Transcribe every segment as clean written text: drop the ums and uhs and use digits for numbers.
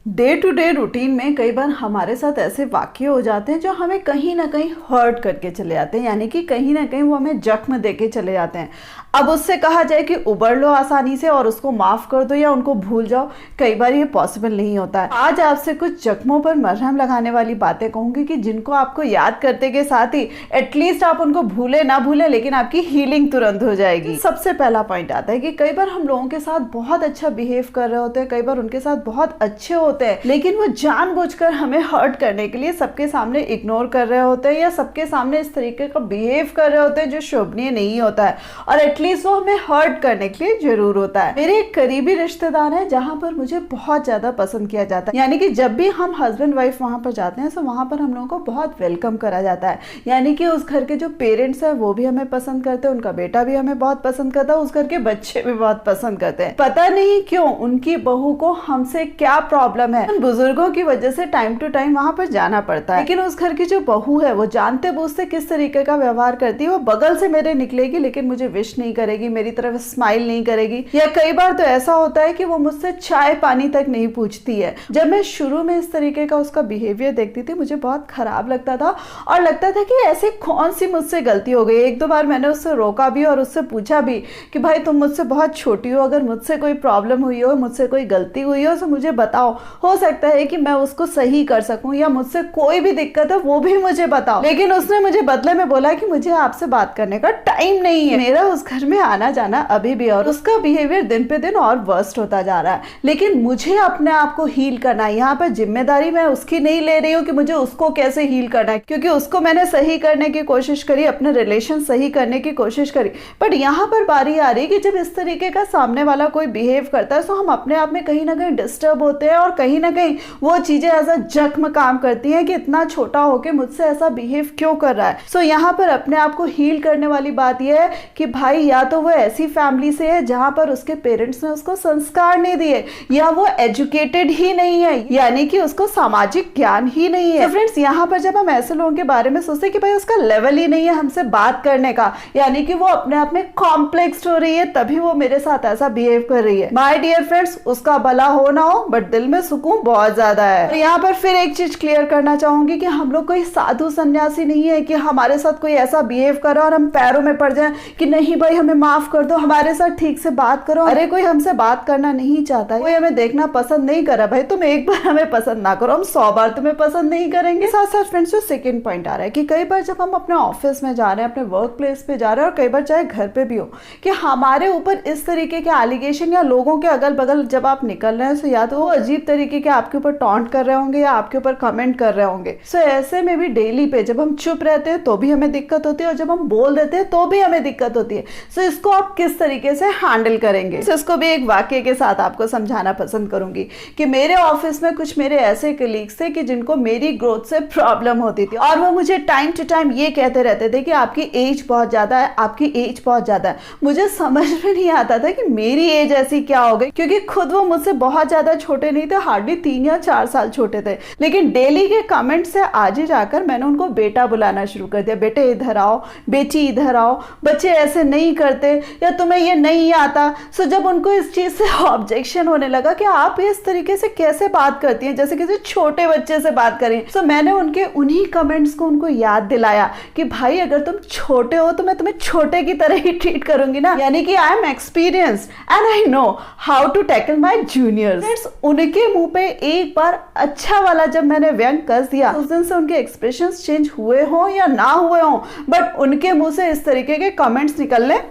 Day to day routine में कई बार हमारे साथ ऐसे वाक़ये हो जाते हैं जो हमें कहीं ना कहीं हर्ट करके चले जाते हैं, यानी कि कहीं ना कहीं वो हमें जख्म देके चले जाते हैं। अब उससे कहा जाए कि उबर लो आसानी से और उसको माफ़ कर दो या उनको भूल जाओ, कई बार ये पॉसिबल नहीं होता है। आज आपसे कुछ जख्मों पर मरहम लगाने वाली बातें कहूँगी कि जिनको आपको याद करते के साथ ही एटलीस्ट आप उनको भूले ना भूले, लेकिन आपकी हीलिंग तुरंत हो जाएगी। सबसे पहला पॉइंट आता है कि कई बार हम लोगों के साथ बहुत अच्छा बिहेव कर रहे होते हैं, कई बार उनके साथ बहुत अच्छे होते हैं, लेकिन वो जानबूझकर हमें हर्ट करने के लिए सबके सामने इग्नोर कर रहे होते हैं या सबके सामने इस तरीके का बिहेव कर रहे होते हैं जो शोभनीय नहीं होता है, और एटलीस्ट वो हमें हर्ट करने के लिए जरूर होता है। मेरे एक करीबी रिश्तेदार हैं जहां पर मुझे बहुत ज्यादा पसंद किया जाता है, यानी कि जब भी हम हस्बैंड वाइफ वहां पर जाते हैं तो वहां पर हम लोगों को बहुत वेलकम करा जाता है। यानी कि उस घर के जो पेरेंट्स है वो भी हमें पसंद करते हैं, उनका बेटा भी हमें बहुत पसंद करता है, उस घर के बच्चे भी बहुत पसंद करते हैं। पता नहीं क्यों उनकी बहू को हमसे क्या प्रॉब्लम है, उन बुजुर्गों की वजह से टाइम टू टाइम वहां पर जाना पड़ता है। लेकिन उस घर की जो बहू है वो जानते बूझते किस तरीके का व्यवहार करती है। वो बगल से मेरे निकलेगी लेकिन मुझे विश नहीं करेगी, मेरी तरफ स्माइल नहीं करेगी, या कई बार तो ऐसा होता है कि वो मुझसे चाय पानी तक नहीं पूछती है। जब मैं शुरू में इस तरीके का उसका बिहेवियर देखती थी मुझे बहुत खराब लगता था और लगता था कि ऐसी कौन सी मुझसे गलती हो गई। एक दो बार मैंने उससे रोका भी और उससे पूछा भी कि भाई तुम मुझसे बहुत छोटी हो, अगर मुझसे कोई प्रॉब्लम हुई हो, मुझसे कोई गलती हुई हो तो मुझे बताओ, हो सकता है कि मैं उसको सही कर सकूं, या मुझसे कोई भी दिक्कत है वो भी मुझे बताओ। लेकिन उसने मुझे बदले में बोला कि मुझे आपसे बात करने का टाइम नहीं है। मेरा उस घर में आना जाना अभी भी, और उसका बिहेवियर दिन पे दिन और वर्स्ट होता जा रहा है। लेकिन मुझे अपने आप को हील करना है। यहाँ पर जिम्मेदारी मैं उसकी नहीं ले रही हूँ कि मुझे उसको कैसे हील करना है, क्योंकि उसको मैंने सही करने की कोशिश करी, अपने रिलेशन सही करने की कोशिश करी। बट यहाँ पर बारी आ रही कि जब इस तरीके का सामने वाला कोई बिहेव करता है तो हम अपने आप में कहीं ना कहीं डिस्टर्ब होते हैं, और कहीं ना कहीं वो चीजें ऐसा जख्म काम करती हैं कि इतना छोटा होके मुझसे ऐसा बिहेव क्यों कर रहा है। सो यहाँ पर अपने आप को हील करने वाली बात यह है कि भाई या तो वो ऐसी फैमिली से है जहां पर उसके पेरेंट्स ने उसको संस्कार नहीं दिए, या वो एजुकेटेड ही नहीं है, यानी कि उसको सामाजिक ज्ञान ही नहीं है। तो फ्रेंड्स, यहाँ पर जब हम ऐसे लोगों के बारे में सोचते हैं कि भाई उसका लेवल ही नहीं है हमसे बात करने का, यानी कि वो अपने आप में कॉम्प्लेक्स हो रही है, तभी वो मेरे साथ ऐसा बिहेव कर रही है। माय डियर फ्रेंड्स, उसका भला हो ना हो बट दिल में सुकून बहुत ज्यादा है। और यहाँ पर फिर एक चीज क्लियर करना चाहूंगी कि हम लोग कोई साधु सन्यासी नहीं है कि हमारे साथ कोई ऐसा बिहेव करो और हम पैरों में पड़ जाएं कि नहीं भाई हमें माफ कर दो, हमारे साथ ठीक से बात करो। अरे कोई हमसे बात करना नहीं चाहता है, कोई हमें देखना पसंद नहीं कर रहा, भाई तुम एक बार हमें पसंद ना करो, हम 100 बार तुम्हें पसंद नहीं करेंगे। साथ साथ फ्रेंड्स, जो सेकंड पॉइंट आ रहा है कि कई बार जब हम अपने ऑफिस में जा रहे हैं, अपने वर्क प्लेस पे जा रहे हैं, और कई बार चाहे घर पे भी हो, कि हमारे ऊपर इस तरीके के एलिगेशन या लोगों के अगल बगल जब आप निकल रहे हैं तो या तो वो अजीब तरीके के आपके ऊपर टॉन्ट कर रहे होंगे या आपके ऊपर कमेंट कर रहे होंगे। सो ऐसे में भी डेली पे जब हम चुप रहते हैं तो भी हमें दिक्कत होती है, और जब हम बोल देते हैं तो भी हमें दिक्कत होती है। सो इसको आप किस तरीके से हैंडल करेंगे, सो इसको भी एक वाक्य के साथ आपको समझाना पसंद करूंगी कि मेरे ऑफिस में कुछ मेरे ऐसे कलीग्स थे कि जिनको मेरी ग्रोथ से प्रॉब्लम होती थी, और वो मुझे टाइम टू टाइम ये कहते रहते थे कि आपकी एज बहुत ज्यादा है, आपकी एज बहुत ज्यादा है। मुझे समझ में नहीं आता था कि मेरी एज ऐसी क्या हो गई, क्योंकि खुद वो मुझसे बहुत ज्यादा छोटे नहीं थे, हार्डली 3 या 4 साल छोटे थे। लेकिन डेली के कमेंट से आज ही जाकर मैंने उनको बेटा बुलाना शुरू कर दिया, बेटे इधर आओ, बेटी इधर आओ, बच्चे ऐसे नहीं करते, या तुम्हें ये नहीं आता। सो जब उनको इस चीज से ऑब्जेक्शन होने लगा कि आप इस तरीके से कैसे बात करती हैं जैसे किसी छोटे बच्चे से बात करें, सो मैंने उनके उन्हीं कमेंट्स को उनको याद दिलाया कि भाई अगर तुम छोटे हो तो मैं तुम्हें छोटे की तरह ही ट्रीट करूंगी ना, यानी कि I am experienced and I know how to tackle my juniors. उनके मुंह पे एक बार अच्छा वाला जब मैंने व्यंग कस दिया, उस दिन से उनके एक्सप्रेशंस चेंज हुए हो या ना हुए हो, बट उनके मुंह से इस तरीके के कमेंट्स निकलने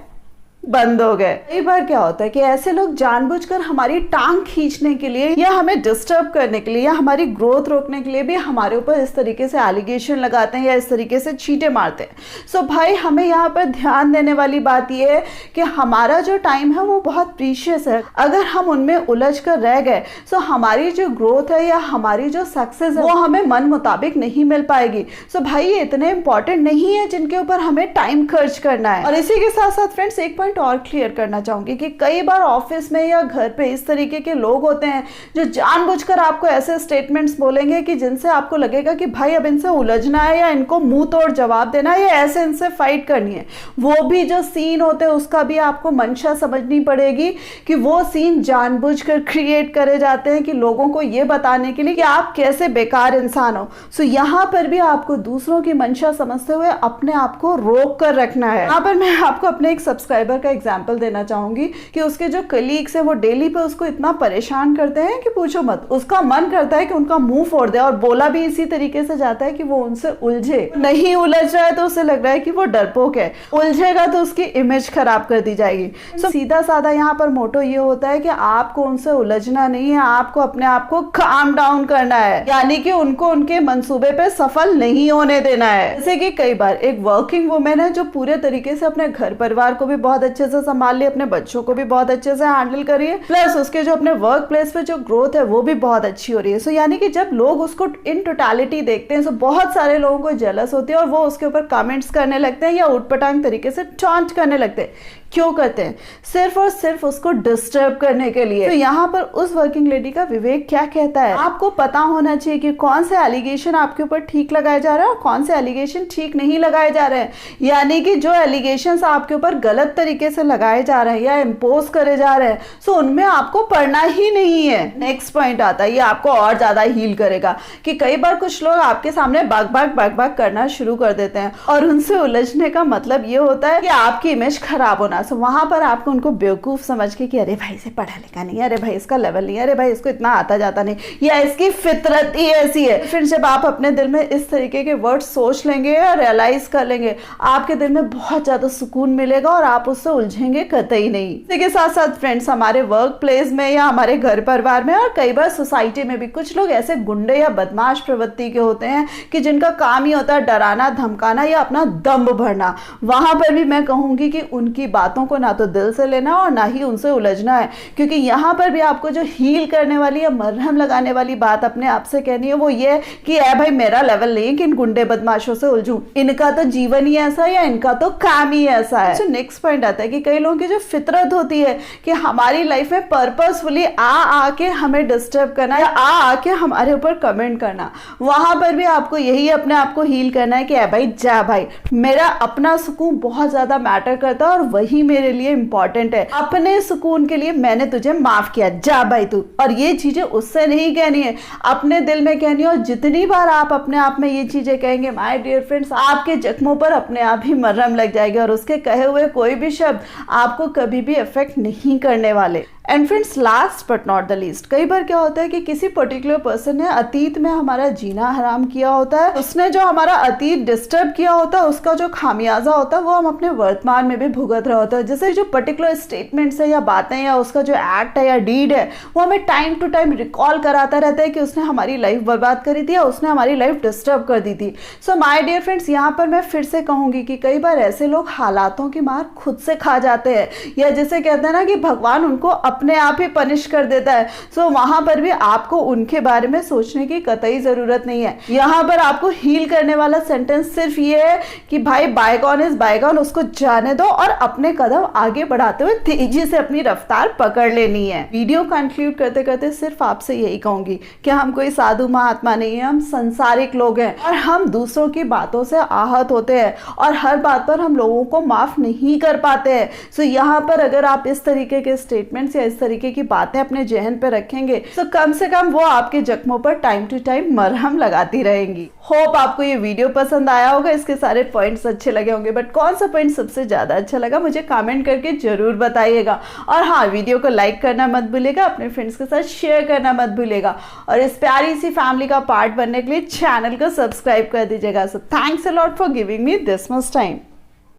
बंद हो गए। कई बार क्या होता है कि ऐसे लोग जानबूझकर हमारी टांग खींचने के लिए या हमें डिस्टर्ब करने के लिए या हमारी ग्रोथ रोकने के लिए भी हमारे ऊपर इस तरीके से एलिगेशन लगाते हैं या इस तरीके से चीटे मारते हैं। सो भाई हमें यहाँ पर ध्यान देने वाली बात यह है कि हमारा जो टाइम है वो बहुत प्रीशियस है। अगर हम उनमें उलझ कर रह गए सो हमारी जो ग्रोथ है या हमारी जो सक्सेस है वो हमें मन मुताबिक नहीं मिल पाएगी। सो भाई ये इतने इंपॉर्टेंट नहीं है जिनके ऊपर हमें टाइम खर्च करना है। और इसी के साथ साथ फ्रेंड्स एक पॉइंट पॉइंट और क्लियर करना चाहूंगी कि कई बार ऑफिस में या घर पे इस तरीके के लोग होते हैं जो जानबूझकर आपको ऐसे स्टेटमेंट्स बोलेंगे कि जिनसे आपको लगेगा कि भाई अब इनसे उलझना है या इनको मुंह तोड़ जवाब देना है या ऐसे इनसे फाइट करनी है। वो भी जो सीन होते हैं उसका भी आपको मंशा समझनी पड़ेगी कि वो सीन जानबूझकर क्रिएट करे जाते हैं कि लोगों को ये बताने के लिए कि आप कैसे बेकार इंसान हो। सो यहाँ पर भी आपको दूसरों की मंशा समझते हुए अपने आप को रोक कर रखना है। यहाँ पर मैं आपको अपने एक सब्सक्राइबर का एग्जांपल देना चाहूंगी कि उसके जो कलीग्स है वो डेली पे उसको इतना परेशान करते हैं कि पूछो मत। उसका मन करता है कि उनका मुंह फोड़ दे और बोला भी इसी तरीके से जाता है कि वो उनसे उलझे। नहीं उलझ रहा है तो उसे लग रहा है कि वो डरपोक है, उलझेगा तो उसकी इमेज खराब कर दी जाएगी। सो सीधा साधा यहाँ पर मोटो ये होता है कि आपको उनसे उलझना नहीं है, आपको अपने आप को काम डाउन करना है, यानी कि उनको उनके मंसूबे पे सफल नहीं होने देना है। जैसे कि कई बार एक वर्किंग वुमेन है जो पूरे तरीके से अपने घर परिवार को भी बहुत अच्छे से संभाल लिया, अपने बच्चों को भी बहुत अच्छे से हैंडल कर रही है, प्लस उसके जो अपने वर्क प्लेस पे जो ग्रोथ है वो भी बहुत अच्छी हो रही है। सो यानी कि जब लोग उसको इन टोटलिटी देखते हैं तो बहुत सारे लोगों को जेलस होती है और वो उसके ऊपर कमेंट्स करने लगते हैं या उटपटांग तरीके से टॉन्ट करने लगते हैं। क्यों करते हैं? सिर्फ और सिर्फ उसको डिस्टर्ब करने के लिए। तो यहाँ पर उस वर्किंग लेडी का विवेक क्या कहता है? आपको पता होना चाहिए कि कौन से एलिगेशन आपके ऊपर ठीक लगाए जा रहे हैं और कौन से एलिगेशन ठीक नहीं लगाए जा रहे हैं। यानी कि जो एलिगेशंस आपके ऊपर गलत तरीके से लगाए जा रहे हैं या इम्पोज करे जा रहे हैं, सो उनमें आपको पढ़ना ही नहीं है। नेक्स्ट पॉइंट आता है, ये आपको और ज्यादा हील करेगा कि कई बार कुछ लोग आपके सामने बाग बाग करना शुरू कर देते हैं और उनसे उलझने का मतलब ये होता है कि आपकी इमेज खराब होना। सो वहां पर आपको उनको बेवकूफ समझ के कि अरे भाई से पढ़ा लिखा नहीं, अरे भाई इसका लेवल नहीं, अरे भाई इसको इतना आता जाता नहीं, या इसकी फितरत ही ऐसी है। फिर जब आप अपने दिल में इस तरीके के वर्ड सोच लेंगे और रियलाइज कर लेंगे, आपके दिल में बहुत ज्यादा सुकून मिलेगा और आप उससे उलझेंगे कतई नहीं। इसी के साथ साथ फ्रेंड्स, हमारे वर्क प्लेस में या हमारे घर परिवार में और कई बार सोसाइटी में भी कुछ लोग ऐसे गुंडे या बदमाश प्रवृत्ति के होते हैं कि जिनका काम ही होता है डराना, धमकाना या अपना दम भरना। वहां पर भी मैं कहूंगी कि उनकी बातों को ना तो दिल से लेना और ना ही उनसे उलझना है, क्योंकि यहाँ पर भी आपको जो हील करने वाली या मरहम लगाने वाली बात अपने आप से कहनी है वो ये कि ए भाई मेरा लेवल नहीं है कि इन गुंडे बदमाशों से उलझूं, इनका तो जीवन ही ऐसा है या इनका तो काम ही ऐसा है। तो नेक्स्ट पॉइंट आता है कि कई लोगों की जो फितरत होती है कि हमारी लाइफ में पर्पसफुली आके हमें डिस्टर्ब करना या आके हमारे ऊपर कमेंट करना, वहां पर भी आपको यही अपने आप को हील करना है कि ए भाई जा भाई, मेरा अपना सुकून बहुत ज्यादा मैटर करता है और वही मेरे लिए इंपॉर्टेंट है। अपने सुकून के लिए मैंने तुझे माफ किया, जा भाई तू। और ये चीजें उससे नहीं कहनी है, अपने दिल में कहनी है। और जितनी बार आप अपने आप में ये चीजें कहेंगे माय डियर फ्रेंड्स, आपके जख्मों पर अपने आप ही मरहम लग जाएगी और उसके कहे हुए कोई भी शब्द आपको कभी भी इफेक्ट नहीं करने वाले। And friends, last but not the least, कई बार क्या होता है कि किसी पर्टिकुलर पर्सन ने अतीत में हमारा जीना हराम किया होता है, उसने जो हमारा अतीत डिस्टर्ब किया होता है उसका जो खामियाजा होता है वो हम अपने वर्तमान में भी भुगत रहा होता है। जैसे जो पर्टिकुलर स्टेटमेंट्स है या बातें या उसका जो एक्ट है या डीड है वो हमें टाइम टू टाइम रिकॉल कराता रहता है कि उसने हमारी लाइफ बर्बाद करी थी या उसने हमारी लाइफ डिस्टर्ब कर दी थी। सो माय डियर फ्रेंड्स, यहाँ पर मैं फिर से कहूंगी कि कई बार ऐसे लोग हालातों की मार खुद से खा जाते हैं, या जैसे कहते हैं ना कि भगवान उनको अपने आप ही पनिश कर देता है। सो वहां पर भी आपको उनके बारे में सोचने की कतई जरूरत नहीं है। यहाँ पर आपको हील करने वाला सेंटेंस सिर्फ ये है कि भाई बायगॉन इज बायगॉन, उसको जाने दो और अपने कदम आगे बढ़ाते हुए तेजी से अपनी रफ्तार पकड़ लेनी है। वीडियो कंक्लूड करते करते सिर्फ आपसे यही कहूंगी कि हम कोई साधु महात्मा नहीं है, हम संसारिक लोग हैं और हम दूसरों की बातों से आहत होते हैं और हर बात पर हम लोगों को माफ नहीं कर पाते हैं। सो यहाँ पर अगर आप इस तरीके के स्टेटमेंट्स या इस तरीके की बातें अपने जहन पे रखेंगे तो कम से कम वो आपके जख्मों पर टाइम टू टाइम मरहम लगाती रहेंगी। होप आपको ये वीडियो पसंद आया होगा, इसके सारे पॉइंट्स अच्छे लगे होंगे, बट कौन सा पॉइंट सबसे ज्यादा अच्छा लगा मुझे कमेंट करके जरूर बताइएगा। और हाँ, वीडियो को लाइक करना मत भूलिएगा, अपने फ्रेंड्स के साथ शेयर करना मत भूलिएगा और इस प्यारी सी फैमिली का पार्ट बनने के लिए चैनल को सब्सक्राइब कर दीजिएगा। So thanks a lot for giving me this much time.